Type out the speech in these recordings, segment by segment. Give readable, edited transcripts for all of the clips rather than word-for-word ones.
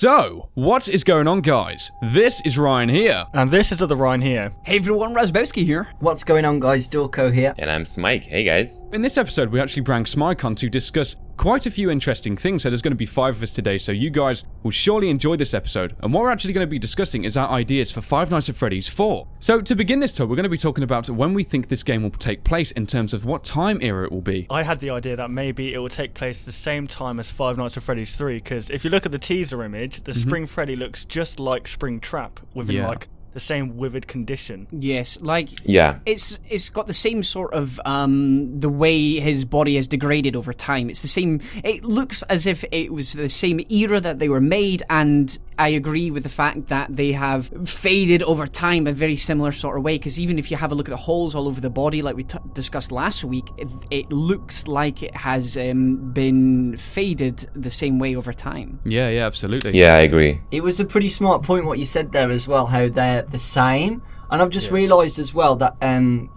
So, what is going on, guys? This is Ryan here. And this is the Ryan here. Hey everyone, Razzbowski here. What's going on, guys? Dawko here. And I'm Smike. Hey guys. In this episode, we actually brought Smike on to discuss quite a few interesting things. So there's going to be 5 of us today, so you guys will surely enjoy this episode. And what we're actually going to be discussing is our ideas for Five Nights at Freddy's 4. So to begin this talk, we're going to be talking about when we think this game will take place in terms of what time era it will be. I had the idea that maybe it will take place the same time as Five Nights at Freddy's 3, because if you look at the teaser image, the Spring Freddy looks just like Spring Trap, within like the same withered condition. Yes, it's got the same sort of the way his body has degraded over time. It's the same. It looks as if it was the same era that they were made, and I agree with the fact that they have faded over time a very similar sort of way, because even if you have a look at the holes all over the body like we discussed last week, it looks like it has been faded the same way over time. Yeah, absolutely. Yeah, I agree. It was a pretty smart point what you said there as well, how they're the same. And I've just realised as well that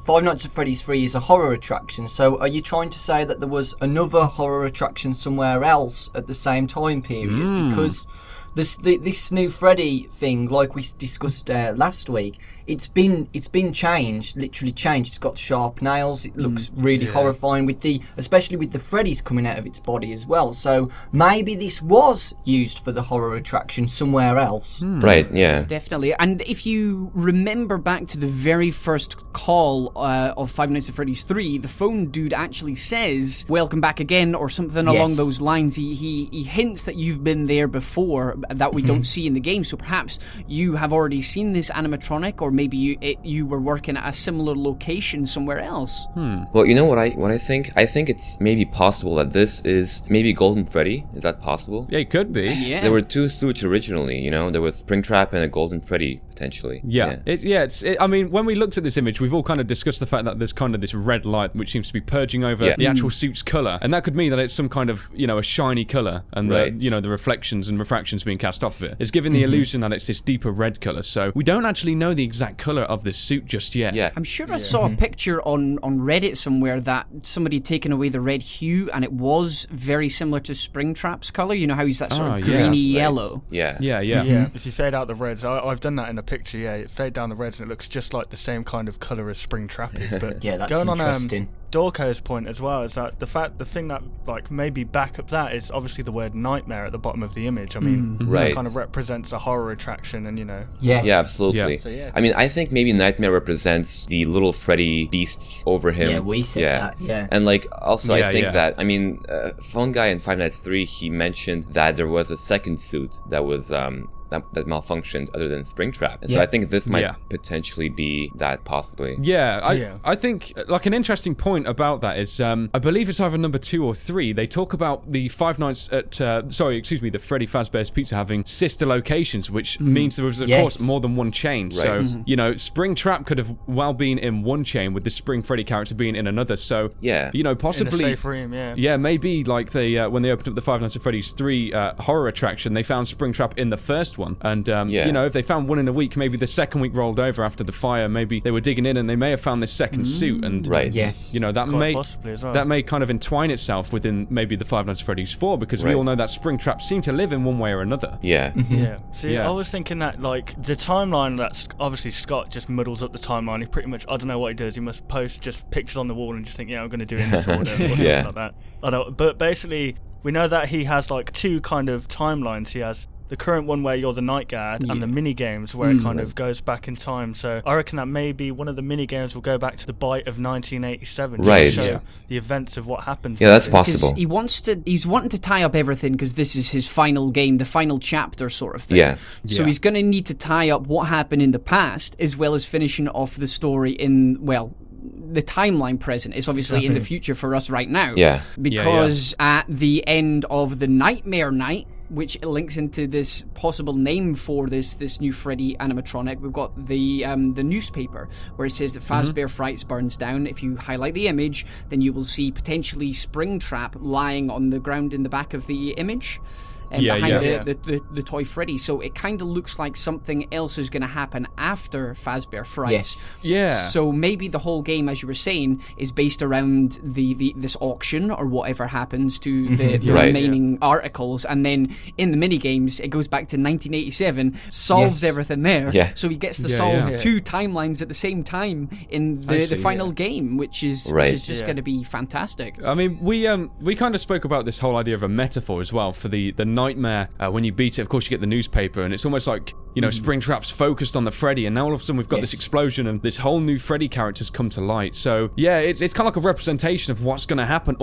Five Nights at Freddy's 3 is a horror attraction. So are you trying to say that there was another horror attraction somewhere else at the same time period? Because this new Freddy thing, like we discussed last week, it's been changed, literally changed. It's got sharp nails. It looks really horrifying, especially with the Freddy's coming out of its body as well. So maybe this was used for the horror attraction somewhere else. Right, yeah. Definitely. And if you remember back to the very first call of Five Nights at Freddy's 3, the phone dude actually says, "Welcome back again," or something along those lines. He hints that you've been there before, that we don't see in the game. So perhaps you have already seen this animatronic, or maybe you were working at a similar location somewhere else. Well, you know what I think? I think it's maybe possible that this is maybe Golden Freddy. Is that possible? Yeah, it could be. Yeah. There were 2 suits originally, you know? There was Springtrap and a Golden Freddy, potentially. I mean, when we looked at this image, we've all kind of discussed the fact that there's kind of this red light which seems to be purging over the actual suit's colour. And that could mean that it's some kind of, a shiny colour, and the reflections and refractions being cast off of it. It's giving the illusion that it's this deeper red colour. So we don't actually know the exact colour of this suit just yet. Yeah. I'm sure I saw a picture on Reddit somewhere that somebody had taken away the red hue, and it was very similar to Springtrap's colour. You know how he's that sort of greeny yellow? Yeah. If you fade out the reds, I've done that in a picture, fade down the reds and it looks just like the same kind of colour as Springtrap is. But that's going interesting. On Dawko's point as well is that the thing that like maybe back up that is obviously the word nightmare at the bottom of the image. I mean, that kind of represents a horror attraction, and Yeah, absolutely. Yeah. So, I mean, I think maybe Nightmare represents the little Freddy beasts over him. Yeah, we said that. And also I think that, I mean, Phone Guy in Five Nights 3, he mentioned that there was a second suit that was that malfunctioned other than Springtrap. And so I think this might potentially be that, possibly. I think like an interesting point about that is I believe it's either number 2 or 3. They talk about the Five Nights at the Freddy Fazbear's Pizza having sister locations, which means there was of course more than one chain. So Springtrap could have well been in one chain with the Spring Freddy character being in another. So possibly in a safe room, maybe like they when they opened up the Five Nights at Freddy's 3 horror attraction, they found Springtrap in the first one, and if they found one in a week, maybe the second week rolled over after the fire, maybe they were digging in and they may have found this second suit, and that may kind of entwine itself within maybe the Five Nights at Freddy's 4, because we all know that Springtrap seem to live in one way or another. See, I was thinking that like the timeline, that's obviously Scott just muddles up the timeline. He pretty much, I don't know what he does, he must post just pictures on the wall and just think, I'm going to do it in this order or something like that. I don't, but basically we know that he has like 2 kind of timelines. He has the current one where you're the night guard, and the mini games where it kind of goes back in time. So I reckon that maybe one of the mini games will go back to the bite of 1987 to show the events of what happened. Yeah, that's possible. He's wanting to tie up everything, because this is his final game, the final chapter sort of thing. So he's going to need to tie up what happened in the past, as well as finishing off the story in, the timeline present is obviously in the future for us right now. Because at the end of the Nightmare Night, which links into this possible name for this new Freddy animatronic, we've got the newspaper where it says that Fazbear Frights burns down. If you highlight the image, then you will see potentially Springtrap lying on the ground in the back of the image. behind the toy Freddy. So it kind of looks like something else is going to happen after Fazbear Frights. Yes. Yeah. So maybe the whole game, as you were saying, is based around this auction or whatever happens to the remaining articles, and then in the mini games it goes back to 1987, solves everything there. Yeah. So he gets to solve two timelines at the same time in the final game, which is just going to be fantastic. I mean, we kind of spoke about this whole idea of a metaphor as well for the nightmare. When you beat it, of course, you get the newspaper, and it's almost like, you know, Springtrap's focused on the Freddy, and now all of a sudden we've got this explosion, and this whole new Freddy character's come to light. So yeah, it's kind of like a representation of what's going to happen,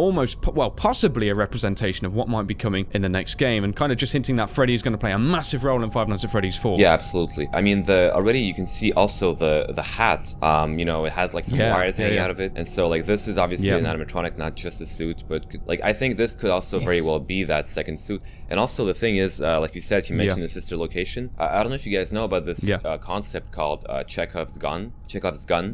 possibly a representation of what might be coming in the next game, and kind of just hinting that Freddy is going to play a massive role in Five Nights at Freddy's 4. Yeah, absolutely. I mean, already you can see also the hat. You know, it has like some wires hanging out of it, and so like this is obviously an animatronic, not just a suit, but like I think this could also very well be that second suit. And also the thing is, like you said, you mentioned the sister location. I don't know if you guys know about this concept called Chekhov's gun.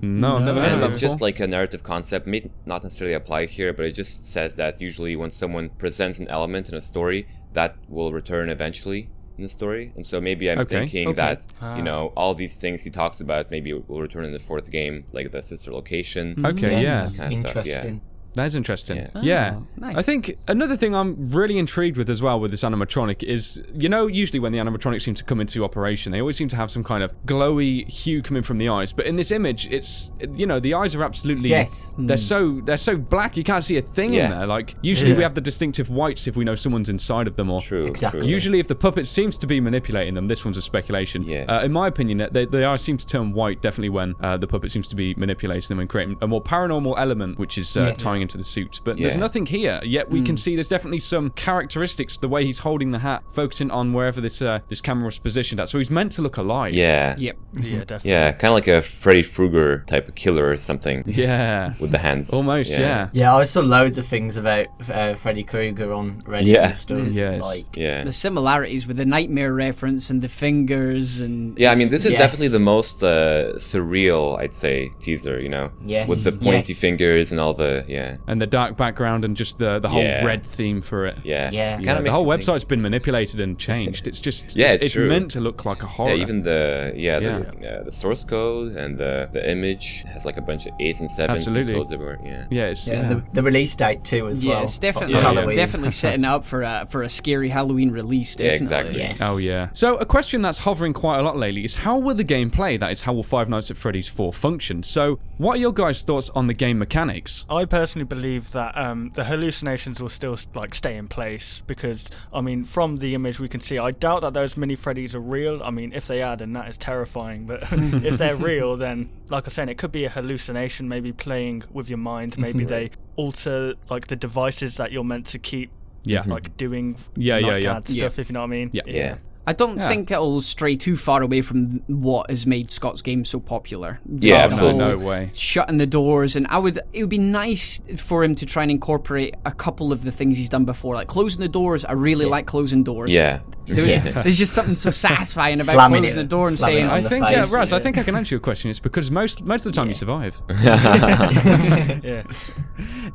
No, never heard of that It's before. just like a narrative concept, may not necessarily apply here, but it just says that usually when someone presents an element in a story, that will return eventually in the story. And so maybe I'm thinking that, you know, all these things he talks about maybe will return in the fourth game, like the sister location. Okay, Interesting. That is interesting. Nice. I think another thing I'm really intrigued with as well with this animatronic is, you know, usually when the animatronics seem to come into operation, they always seem to have some kind of glowy hue coming from the eyes. But in this image, it's, you know, the eyes are absolutely they're so black you can't see a thing in there. Like usually we have the distinctive whites if we know someone's inside of them, or True. usually if the puppet seems to be manipulating them. This one's a speculation. In my opinion, the eyes seem to turn white definitely when the puppet seems to be manipulating them and creating a more paranormal element, which is tying into the suit. But there's nothing here yet. We can see there's definitely some characteristics, the way he's holding the hat, focusing on wherever this camera was positioned at. So he's meant to look alive. Yep. Yeah, definitely. Yeah, kind of like a Freddy Krueger type of killer or something. Yeah. With the hands. Almost, yeah. Yeah, I saw loads of things about Freddy Krueger on Reddit and stuff. Yes. The similarities with the nightmare reference and the fingers and... Yeah, I mean, this is definitely the most surreal, I'd say, teaser, you know? Yes. With the pointy fingers and all the, And the dark background and just the whole red theme for it. The whole website's been manipulated and changed. It's just it's meant to look like a horror. Yeah, even the source code and the image has like a bunch of 8s and 7s and codes everywhere. The release date too as well. Yeah, it's definitely setting up for a scary Halloween release. Definitely. Yeah, exactly. Yes. Oh yeah. So a question that's hovering quite a lot lately is how will the game play? That is, how will Five Nights at Freddy's 4 function? So what are your guys' thoughts on the game mechanics? I personally believe that the hallucinations will still like stay in place, because I mean, from the image we can see, I doubt that those mini Freddys are real. I mean, if they are, then that is terrifying, but if they're real, then like I was saying, it could be a hallucination, maybe playing with your mind. Maybe they alter like the devices that you're meant to keep like doing bad stuff, if you know what I mean. I don't think it'll stray too far away from what has made Scott's game so popular. Yeah, absolutely. No way. Shutting the doors, and it would be nice for him to try and incorporate a couple of the things he's done before, like closing the doors. I really like closing doors. There's just something so sathing about slamming closing the door and saying, I think, Raz, I think I can answer your question. It's because most of the time you survive.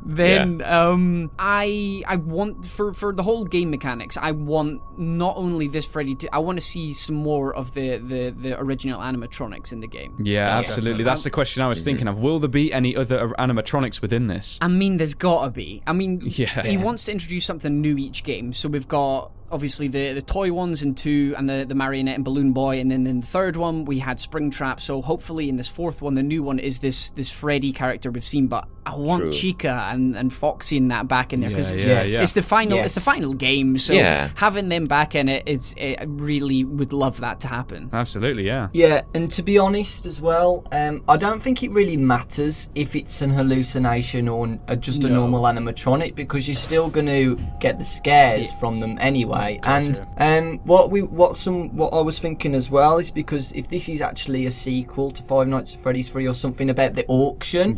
Then I want for the whole game mechanics, I want not only this Freddy, I want to see some more of the original animatronics in the game. Yeah, absolutely. That's the question I was thinking of. Will there be any other animatronics within this? I mean, there's gotta be. I mean, he wants to introduce something new each game, so we've got obviously the toy ones in 2 and the marionette and balloon boy, and then in the third one we had Springtrap. So hopefully in this fourth one, the new one is this Freddy character we've seen, but I want Chica and Foxy in that back in there, because it's the final game, so having them back in it, I really would love that to happen. Absolutely, and to be honest as well, I don't think it really matters if it's an hallucination or just a normal animatronic, because you're still going to get the scares from them anyway. Gotcha. And what I was thinking as well is, because if this is actually a sequel to Five Nights at Freddy's 3 or something about the auction,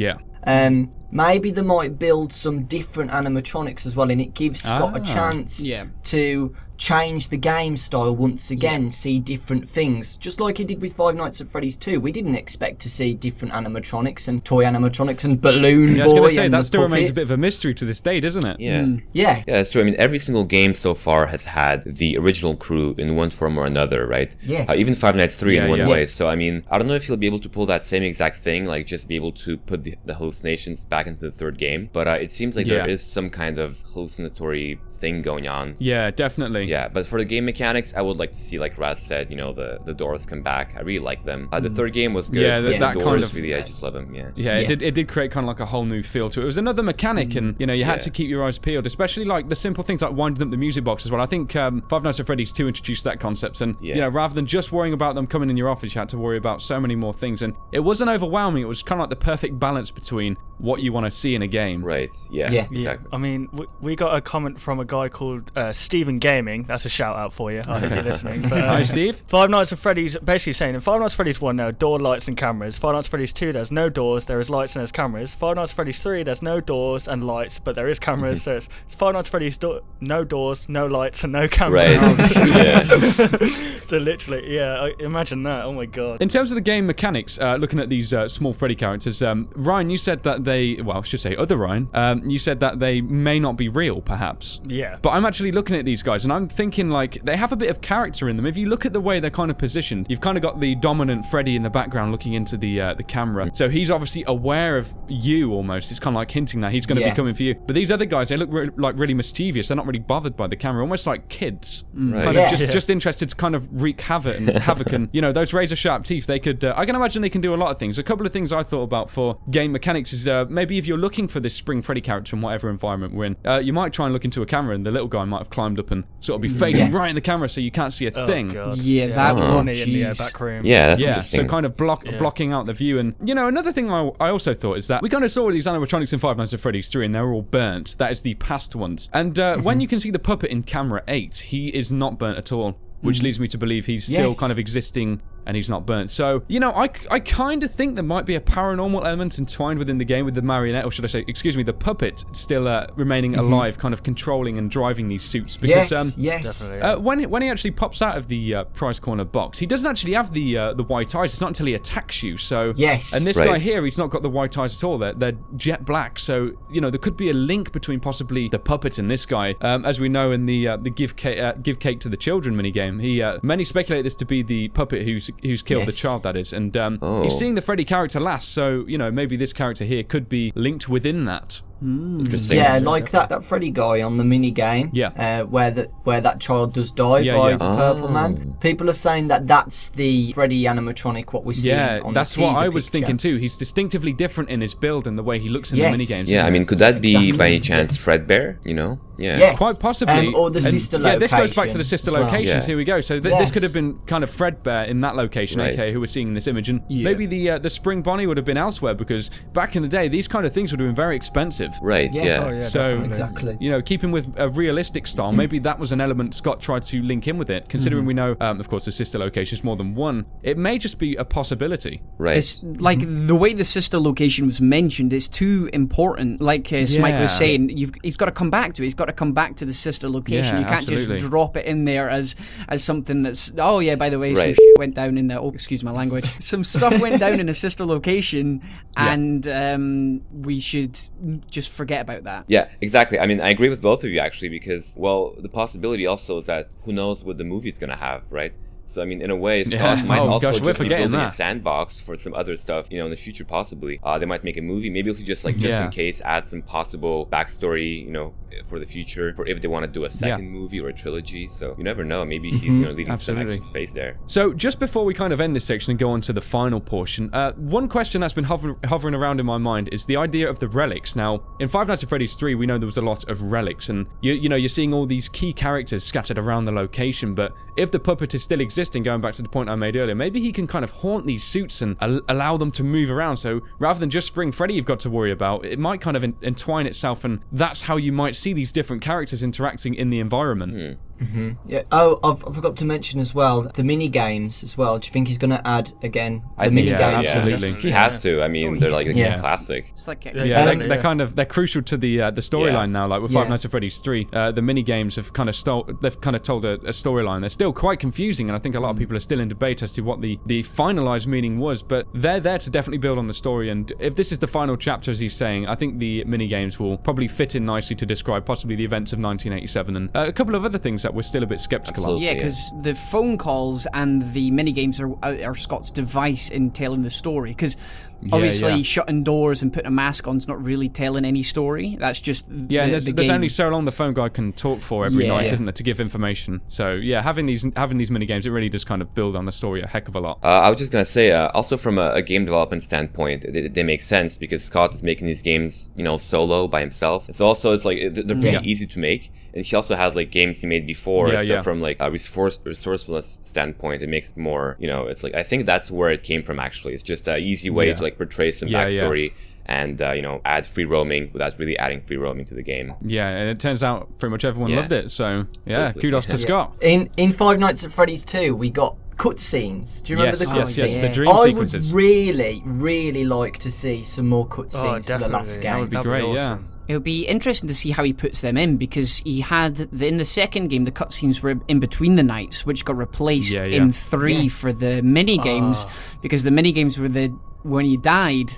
maybe they might build some different animatronics as well, and it gives Scott a chance to change the game style once again, see different things, just like he did with Five Nights at Freddy's 2. We didn't expect to see different animatronics and toy animatronics and balloon boy. I was going to say, and that still puppet. remains a bit of a mystery to this day, doesn't it? Yeah. Yeah, that's true. I mean, every single game so far has had the original crew in one form or another, right? Yes. Even Five Nights 3 in one way. Yes. So, I mean, I don't know if he'll be able to pull that same exact thing, like just be able to put the hallucinations back into the third game. But it seems like there is some kind of hallucinatory thing going on. Yeah, definitely. Yeah, but for the game mechanics, I would like to see, like Raz said, you know, the doors come back. I really like them. The third game was good. Yeah, but that the doors, kind of, really, I just love them. Yeah. Yeah, it did create kind of like a whole new feel to it. It was another mechanic, and you know, you had to keep your eyes peeled, especially like the simple things like winding up the music box as well. I think Five Nights at Freddy's 2 introduced that concept, and you know, rather than just worrying about them coming in your office, you had to worry about so many more things, and it wasn't overwhelming. It was kind of like the perfect balance between what you want to see in a game. Right. Yeah. Exactly. I mean, we got a comment from a guy called Stephen Gaming. That's a shout out for you. I hope you're listening. But, Hi, Steve. Five Nights at Freddy's basically saying in Five Nights at Freddy's 1 now, door, lights and cameras. Five Nights at Freddy's 2 there's no doors, there is lights and there's cameras. Five Nights at Freddy's 3 there's no doors and lights, but there is cameras. So it's Five Nights at Freddy's no doors, no lights and no cameras. Right. So literally, imagine that. Oh my god. In terms of the game mechanics, looking at these small Freddy characters, Ryan, you said that I should say other Ryan, you said that they may not be real, perhaps. Yeah. But I'm actually looking at these guys, and I'm thinking, like, they have a bit of character in them. If you look at the way they're kind of positioned, you've kind of got the dominant Freddy in the background looking into the camera. So he's obviously aware of you almost. It's kind of like hinting that he's going to be coming for you. But these other guys, they look like really mischievous. They're not really bothered by the camera, almost like kids. Right. Kind of just interested to kind of wreak havoc and you know, those razor sharp teeth, they could I can imagine they can do a lot of things. A couple of things I thought about for game mechanics is maybe if you're looking for this Spring Freddy character in whatever environment we're in, you might try and look into a camera, and the little guy might have climbed up and sort of be facing right in the camera so you can't see a thing. God. Yeah, that one in the back room. Yeah, that's interesting. So kind of blocking out the view. And you know, another thing I also thought is that we kind of saw these animatronics in Five Nights at Freddy's 3 and they're all burnt. That is the past ones. And when you can see the puppet in camera 8, he is not burnt at all, which leads me to believe he's still kind of existing and he's not burnt. So, you know, I kind of think there might be a paranormal element entwined within the game with the marionette, or should I say, excuse me, the puppet still remaining alive, kind of controlling and driving these suits. Because when he actually pops out of the prize corner box, he doesn't actually have the white eyes. It's not until he attacks you. So, and this guy here, he's not got the white eyes at all. They're jet black. So, you know, there could be a link between possibly the puppet and this guy. As we know in the give cake to the children minigame, many speculate this to be the puppet who's killed the child, that is, and he's seeing the Freddy character last, so you know, maybe this character here could be linked within that. Interesting. Yeah, like that Freddy guy on the mini game. Yeah. Where that child does die by the purple man. People are saying that that's the Freddy animatronic what we're seeing. Yeah, that's what I was thinking too. He's distinctively different in his build and the way he looks in the mini games. Yeah, I mean, could that be by any chance Fredbear? You know? Yeah. Yes. Quite possibly. Or the sister location. Yeah, this goes back to the sister locations. Yeah. Here we go. So this could have been kind of Fredbear in that location, aka who we're seeing in this image, and maybe the Spring Bonnie would have been elsewhere, because back in the day, these kind of things would have been very expensive. Right. Yeah. Oh, yeah, so definitely. you know, keeping with a realistic style, maybe that was an element Scott tried to link in with it. Considering we know, of course, the sister location is more than one, it may just be a possibility. Right. It's like the way the sister location was mentioned is too important. Like Smike was saying, he's got to come back to it. He's got to come back to the sister location. Yeah, you can't just drop it in there as something that's, oh yeah, by the way, some went down in the, excuse my language, some stuff went down in a sister location, and we should just forget about that. Yeah, exactly. I mean, I agree with both of you, actually, because, well, the possibility also is that who knows what the movie's gonna have, right? So, I mean, in a way, Scott might also just be building a sandbox for some other stuff, you know, in the future, possibly. They might make a movie. Maybe he'll just, like, just in case, add some possible backstory, you know, for the future, for if they want to do a second movie or a trilogy. So, you never know. Maybe he's going to leave some extra space there. So, just before we kind of end this section and go on to the final portion, one question that's been hovering around in my mind is the idea of the relics. Now, in Five Nights at Freddy's 3, we know there was a lot of relics, and, you know, you're seeing all these key characters scattered around the location, but if the puppet is still existing, going back to the point I made earlier, maybe he can kind of haunt these suits and allow them to move around. So rather than just Spring Freddy you've got to worry about, it might kind of entwine itself, and that's how you might see these different characters interacting in the environment. Yeah. Oh, I forgot to mention as well the mini games as well. Do you think he's going to add again? I think so. Yeah, absolutely. He has to. I mean, they're like a classic. It's like they're crucial to the storyline now. Like with Five Nights at Freddy's 3, the mini games have kind of told a storyline. They're still quite confusing, and I think a lot of people are still in debate as to what the finalized meaning was. But they're there to definitely build on the story. And if this is the final chapter, as he's saying, I think the mini games will probably fit in nicely to describe possibly the events of 1987 and a couple of other things that we're still a bit skeptical of. Yeah, because the phone calls and the minigames are Scott's device in telling the story. Because obviously shutting doors and putting a mask on is not really telling any story. That's just there's only so long the phone guy can talk for every night, isn't there, to give information. So having these minigames, it really does kind of build on the story a heck of a lot. I was just gonna say, also from a game development standpoint, they make sense because Scott is making these games, solo by himself. It's like they're pretty easy to make, and he also has like games he made before. So from like a resourcefulness standpoint, it makes it more, it's like I think that's where it came from. Actually, it's just an easy way to like portray some backstory. And add free roaming without really adding free roaming to the game. Yeah, and it turns out pretty much everyone loved it. So kudos to Scott. In Five Nights at Freddy's 2, we got cutscenes. Do you remember the cutscenes? Yes, the dream sequences. I would really, really like to see some more cutscenes for the last game. That would be great. Awesome. It would be interesting to see how he puts them in, because he had in the second game the cutscenes were in between the nights, which got replaced in 3 for the mini games, because the mini games were when he died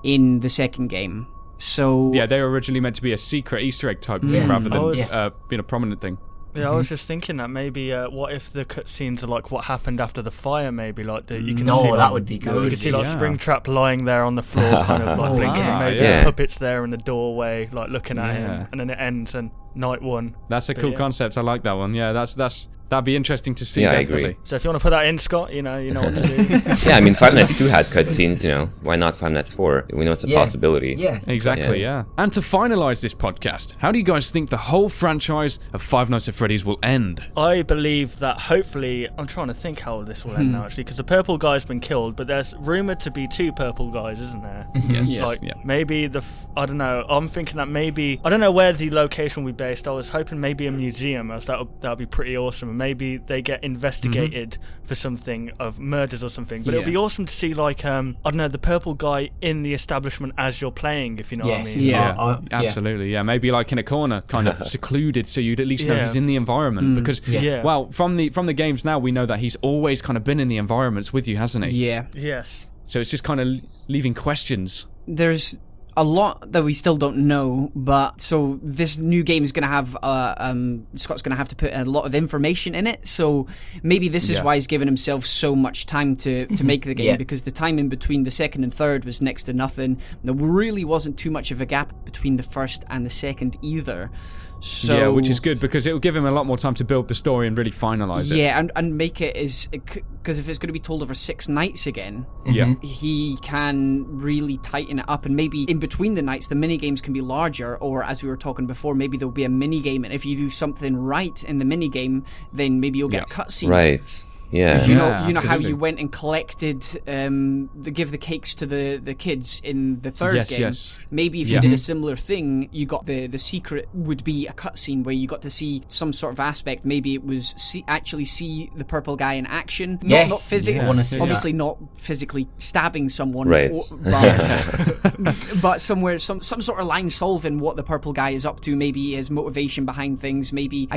in the second game. So they were originally meant to be a secret Easter egg type thing rather than being a prominent thing. Yeah, I was just thinking that maybe what if the cutscenes are like what happened after the fire? Maybe like you can see. That would be good. You can see like Springtrap lying there on the floor, kind of like blinking, and maybe puppets there in the doorway, like looking at him, and then it ends and night one. That's a cool concept. I like that one. Yeah, that'd be interesting to see. Yeah, definitely. I agree. So if you want to put that in, Scott, you know what to do. Yeah, I mean, Five Nights 2 had cutscenes. Why not Five Nights 4? We know it's a possibility. Yeah, exactly. Yeah. And to finalize this podcast, how do you guys think the whole franchise of Five Nights at Freddy's will end? I believe that hopefully, I'm trying to think how this will end now, actually, because the purple guy's been killed, but there's rumored to be 2 purple guys, isn't there? Yes. Maybe I don't know. I'm thinking that maybe, I don't know where the location will be based. I was hoping maybe a museum, as that would be pretty awesome. And maybe they get investigated for something of murders or something. But it would be awesome to see like I don't know, the purple guy in the establishment as you're playing, if you know what I mean. Yeah, absolutely. Yeah, maybe like in a corner, kind of secluded, so you'd at least know he's in the environment. Because well, from the games now, we know that he's always kind of been in the environments with you, hasn't he? Yeah. Yes. So it's just kind of leaving questions. There's a lot that we still don't know, but so this new game is going to have Scott's going to have to put a lot of information in it, so maybe this is why he's given himself so much time to make the game, because the time in between the second and third was next to nothing. There really wasn't too much of a gap between the first and the second either. So, which is good, because it will give him a lot more time to build the story and really finalize it. Yeah, and make it because if it's going to be told over 6 nights again, he can really tighten it up, and maybe in between the nights the mini games can be larger, or as we were talking before, maybe there'll be a mini game, and if you do something right in the mini game, then maybe you'll get a cutscene. Right. Yeah. Because you know how you went and collected give the cakes to the kids in the third game. Yes. Maybe if you did a similar thing, you got the secret would be a cutscene where you got to see some sort of aspect. Maybe it was actually see the purple guy in action. Yes. Not physically. Obviously not physically stabbing someone. Right. But somewhere some sort of line solving what the purple guy is up to. Maybe his motivation behind things. Maybe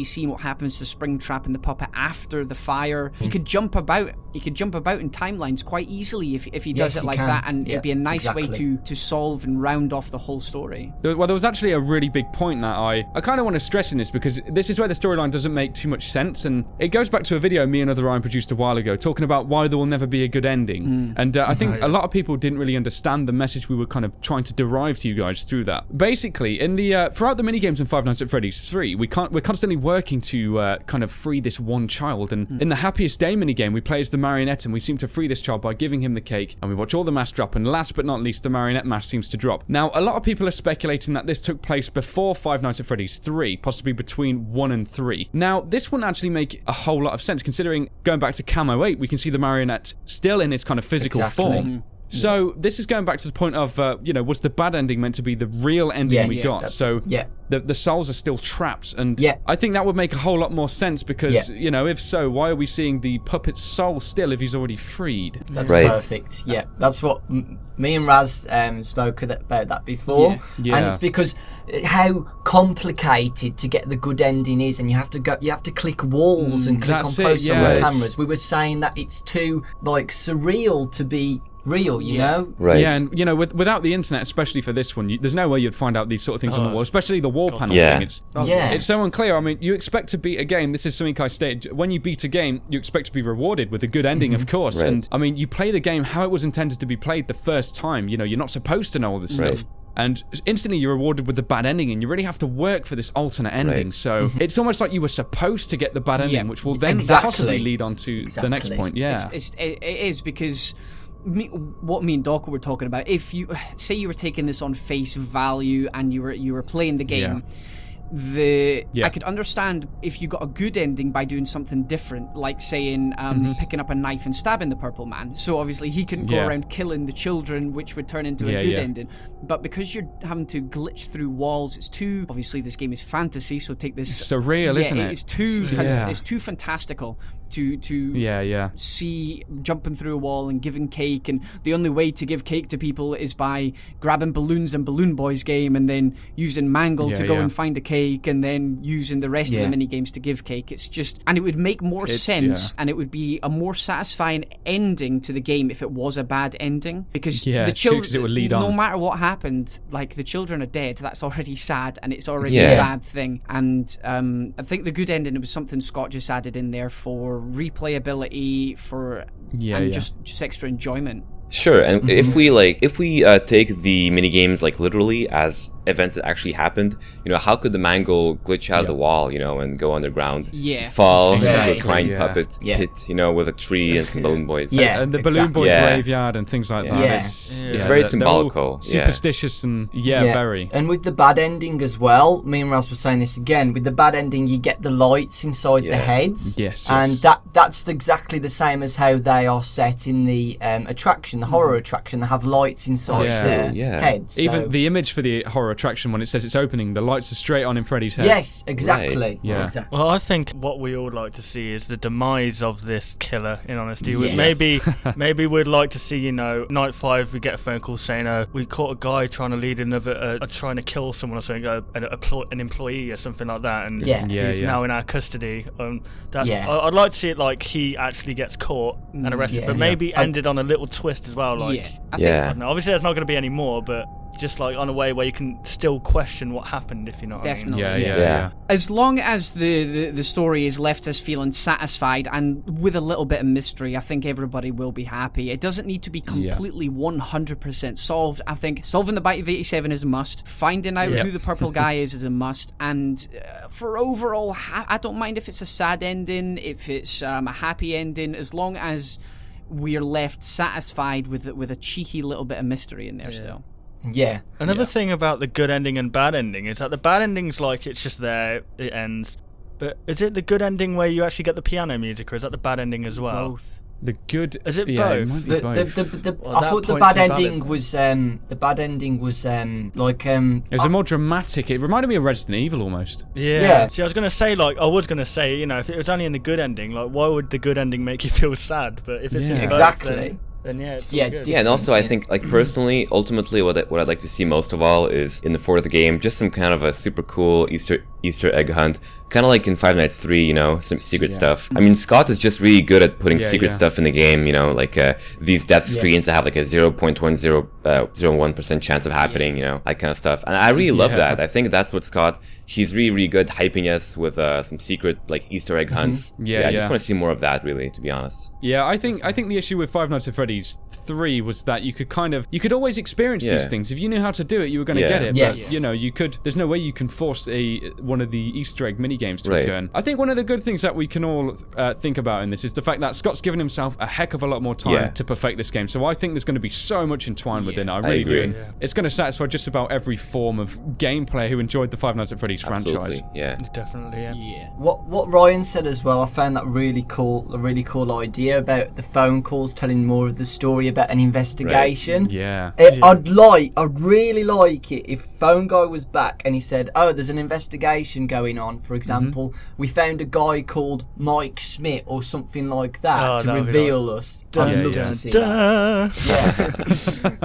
seeing what happens to Springtrap and the puppet after the fire. He could jump about. He could jump about in timelines quite easily if he does it like that, and it'd be a nice way to solve and round off the whole story. Well, there was actually a really big point that I kind of want to stress in this, because this is where the storyline doesn't make too much sense, and it goes back to a video me and Other Ryan produced a while ago talking about why there will never be a good ending. And I think a lot of people didn't really understand the message we were kind of trying to derive to you guys through that. Basically, in the throughout the minigames in Five Nights at Freddy's 3, we're constantly working to kind of free this one child, and in the Happiest Day minigame, we play as the marionette, and we seem to free this child by giving him the cake, and we watch all the masks drop, and last but not least, the marionette mask seems to drop. Now, a lot of people are speculating that this took place before Five Nights at Freddy's 3, possibly between 1 and 3. Now, this wouldn't actually make a whole lot of sense, considering going back to Camo 8, we can see the marionette still in its kind of physical form. So this is going back to the point of, was the bad ending meant to be the real ending we got? So the souls are still trapped, and I think that would make a whole lot more sense because, if so, why are we seeing the puppet's soul still if he's already freed? That's perfect. Yeah, that's what me and Raz spoke about that before, and it's because how complicated to get the good ending is, and you have to click walls and click on close up cameras. We were saying that it's too surreal to be real, you know? Right. Yeah, and without the internet, especially for this one, there's no way you'd find out these sort of things on the wall, especially the wall panel thing. It's so unclear. I mean, you expect to beat a game, this is something I stated, when you beat a game, you expect to be rewarded with a good ending, of course. Right. And I mean, you play the game how it was intended to be played the first time. You're not supposed to know all this stuff. And instantly you're rewarded with the bad ending, and you really have to work for this alternate ending. So it's almost like you were supposed to get the bad ending, which will then possibly lead on to the next point. Yeah, it is because what me and Dawko were talking about. If you say you were taking this on face value and you were playing the game. I could understand if you got a good ending by doing something different, like saying picking up a knife and stabbing the purple man. So obviously he couldn't go around killing the children, which would turn into a good ending. But because you're having to glitch through walls, it's too obviously this game is fantasy, so take this surreal, isn't it? It's too it's too fantastical to see jumping through a wall and giving cake, and the only way to give cake to people is by grabbing balloons in Balloon Boys game and then using Mangle to go and find a cake, and then using the rest of the mini games to give cake. It's just, and it would make more sense, and it would be a more satisfying ending to the game if it was a bad ending, because the children, it would lead on. No matter what happened, like the children are dead. That's already sad, and it's already a bad thing. And I think the good ending, it was something Scott just added in there for replayability, for just extra enjoyment. Sure, and if we take the minigames literally as events that actually happened, how could the Mangle glitch out of the wall, and go underground, fall into a crying puppet pit, with a tree and some Balloon Boys, and the Balloon Boy graveyard and things like that. It's very symbolical, superstitious, and very. And with the bad ending as well, me and Raz were saying this again. With the bad ending, you get the lights inside the heads, and that's exactly the same as how they are set in the attraction. The horror attraction, they have lights inside their heads. Even the image for the horror attraction, when it says it's opening, the lights are straight on in Freddy's head. Yes, exactly. Right. Yeah. Exactly. Well, I think what we all like to see is the demise of this killer, in honesty. Maybe we'd like to see, night 5, we get a phone call saying, we caught a guy trying to lead another, trying to kill someone or something, an employee or something like that, and he's now in our custody. I'd like to see it like he actually gets caught and arrested, but maybe ended on a little twist as well. I think, obviously there's not going to be any more, but just on a way where you can still question what happened, if you know what I mean. Yeah. As long as the story is left us feeling satisfied and with a little bit of mystery, I think everybody will be happy. It doesn't need to be completely 100% solved. I think solving the Bite of 87 is a must. Finding out who the purple guy is a must. And for overall, I don't mind if it's a sad ending, if it's a happy ending, as long as we're left satisfied with a cheeky little bit of mystery in there still. Yeah. Another thing about the good ending and bad ending is that the bad ending's it's just there, it ends. But is it the good ending where you actually get the piano music, or is that the bad ending as well? Both. The good. Is it both? It might be both. I thought the bad ending was it was a more dramatic. It reminded me of Resident Evil almost. Yeah. See, I was gonna say if it was only in the good ending, why would the good ending make you feel sad? But if it's in both, then it's good. And also I think personally, ultimately, what I'd like to see most of all is in the 4th game just some kind of a super cool Easter egg hunt, kind of like in Five Nights 3, some secret stuff. I mean, Scott is just really good at putting secret stuff in the game, these death screens that have a 0.1% chance of happening, that kind of stuff. And I really love that. I think that's what Scott, he's really, really good hyping us with some secret Easter egg hunts. I just want to see more of that, really, to be honest. Yeah, I think the issue with Five Nights at Freddy's 3 was that you could always experience these things. If you knew how to do it, you were going to get it. Yes. But, there's no way you can force one one of the Easter egg mini games to return. I think one of the good things that we can all think about in this is the fact that Scott's given himself a heck of a lot more time to perfect this game. So I think there's going to be so much entwined within it. I really do. And it's going to satisfy just about every form of game player who enjoyed the Five Nights at Freddy's franchise. Yeah, definitely. Yeah. What Ryan said as well, I found that really cool. A really cool idea about the phone calls telling more of the story about an investigation. I'd really like it if Phone Guy was back and he said, "Oh, there's an investigation going on. For example, we found a guy called Mike Schmidt or something like that to reveal us." I'd love to see that.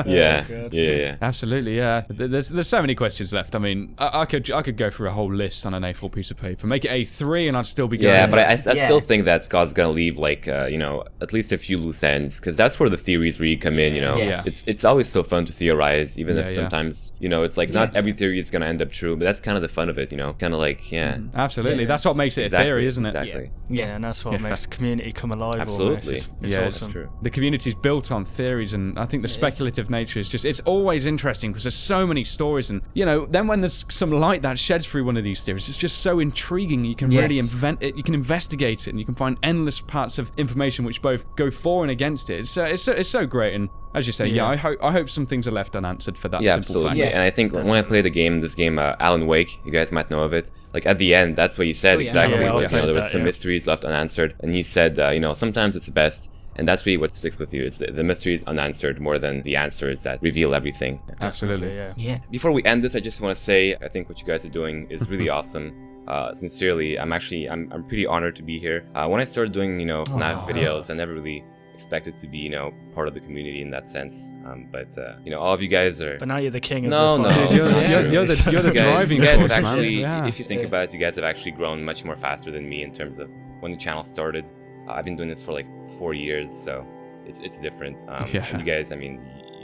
Yeah. Absolutely, yeah. There's so many questions left. I mean, I could go through a whole list on an A4 piece of paper, make it A3, and I'd still be going. Yeah, but I still think that Scott's gonna leave like at least a few loose ends, because that's where the theories really come in. It's always so fun to theorize, even if sometimes it's like not every theory is gonna end up true, but that's kind of the fun of it. Kind of like absolutely. That's what makes it a theory, isn't it? Exactly. Yeah, and that's what makes the community come alive. Absolutely. It's awesome. That's true. The community's built on theories, and I think the speculative nature is just, it's always interesting because there's so many stories, and then when there's some light that sheds through one of these theories, it's just so intriguing. You can really invent it, you can investigate it, and you can find endless parts of information which both go for and against it. It's so great, and as you say, I hope some things are left unanswered for that simple absolutely. fact. And I think when I played this game, Alan Wake, you guys might know of it. Like at the end, that's what he said exactly. There was some mysteries left unanswered, and he said, sometimes it's best. And that's really what sticks with you. It's the mysteries unanswered more than the answers that reveal everything. Absolutely, yeah. Before we end this, I just want to say I think what you guys are doing is really awesome. Sincerely, I'm pretty honored to be here. When I started doing FNAF videos, I never really expected to be part of the community in that sense. But all of you guys are. But now you're the king of the you're the driving force, man. If you think about it, you guys have actually grown much more faster than me in terms of when the channel started. I've been doing this for like 4 years, so it's different. And you guys,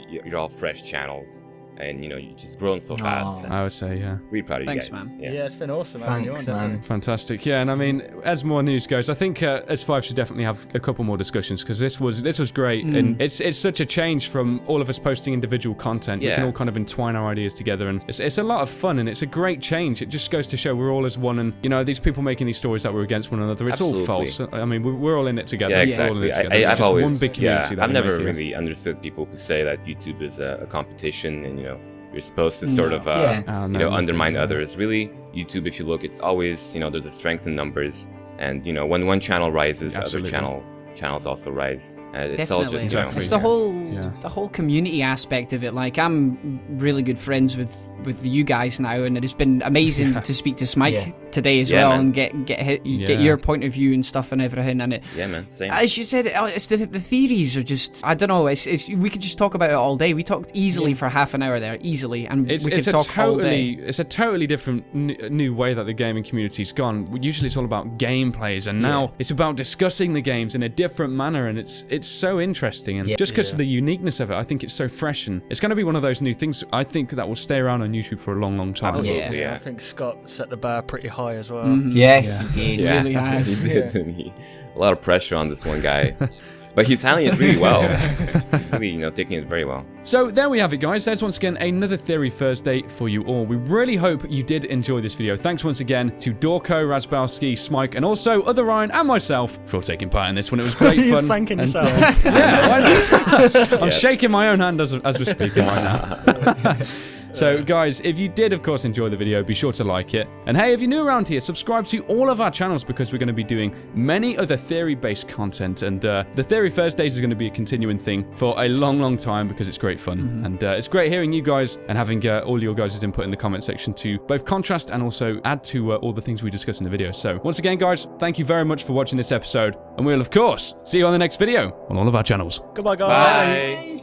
you're all fresh channels, and you've just grown so fast. I would say, really proud of you guys. Thanks, man. Yeah, it's been awesome. Thanks, man. Fantastic. Yeah, and I mean, as more news goes, I think S5 should definitely have a couple more discussions, because this was great, and it's such a change from all of us posting individual content. We can all kind of entwine our ideas together, and it's a lot of fun, and it's a great change. It just goes to show we're all as one, and these people making these stories that we're against one another, it's all false. I mean, we're all in it together. Yeah, exactly. I've always one big community. I've never really understood people who say that YouTube is a competition, and you're supposed to sort of undermine others. Really, YouTube, if you look, it's always there's a strength in numbers, and when one channel rises, other channels also rise. It's all just it's the whole community aspect of it. Like, I'm really good friends with you guys now, and it has been amazing to speak to Smike today as well, man. And get your point of view and stuff and everything. And same. As you said, it's the theories are just, I don't know. We could just talk about it all day. We talked easily for half an hour there, easily, and we could talk all day. It's a totally different new way that the gaming community's gone. Usually it's all about gameplays, and now it's about discussing the games in a different manner, and it's so interesting. And just because of the uniqueness of it, I think it's so fresh, and it's going to be one of those new things I think that will stay around on YouTube for a long, long time. Absolutely, I think Scott set the bar pretty high as well. Yes, he did. He really has. He did. A lot of pressure on this one guy. But he's handling it really well. He's really, taking it very well. So there we have it, guys. There's once again another Theory Thursday for you all. We really hope you did enjoy this video. Thanks once again to Dawko, Razzbowski, Smike, and also other Ryan and myself for taking part in this one. It was great fun. You're thanking yourself. Why not? I'm shaking my own hand as we're speaking right now. So guys, if you did of course enjoy the video, be sure to like it. And hey, if you're new around here, subscribe to all of our channels, because we're going to be doing many other theory-based content. And the Theory Thursdays is going to be a continuing thing for a long, long time, because it's great fun. And it's great hearing you guys and having all your guys' input in the comment section to both contrast and also add to all the things we discuss in the video. So once again, guys, thank you very much for watching this episode. And we'll of course see you on the next video on all of our channels. Goodbye, guys. Bye.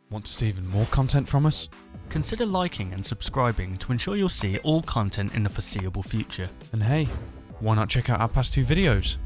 Want to see even more content from us? Consider liking and subscribing to ensure you'll see all content in the foreseeable future. And hey, why not check out our past 2 videos?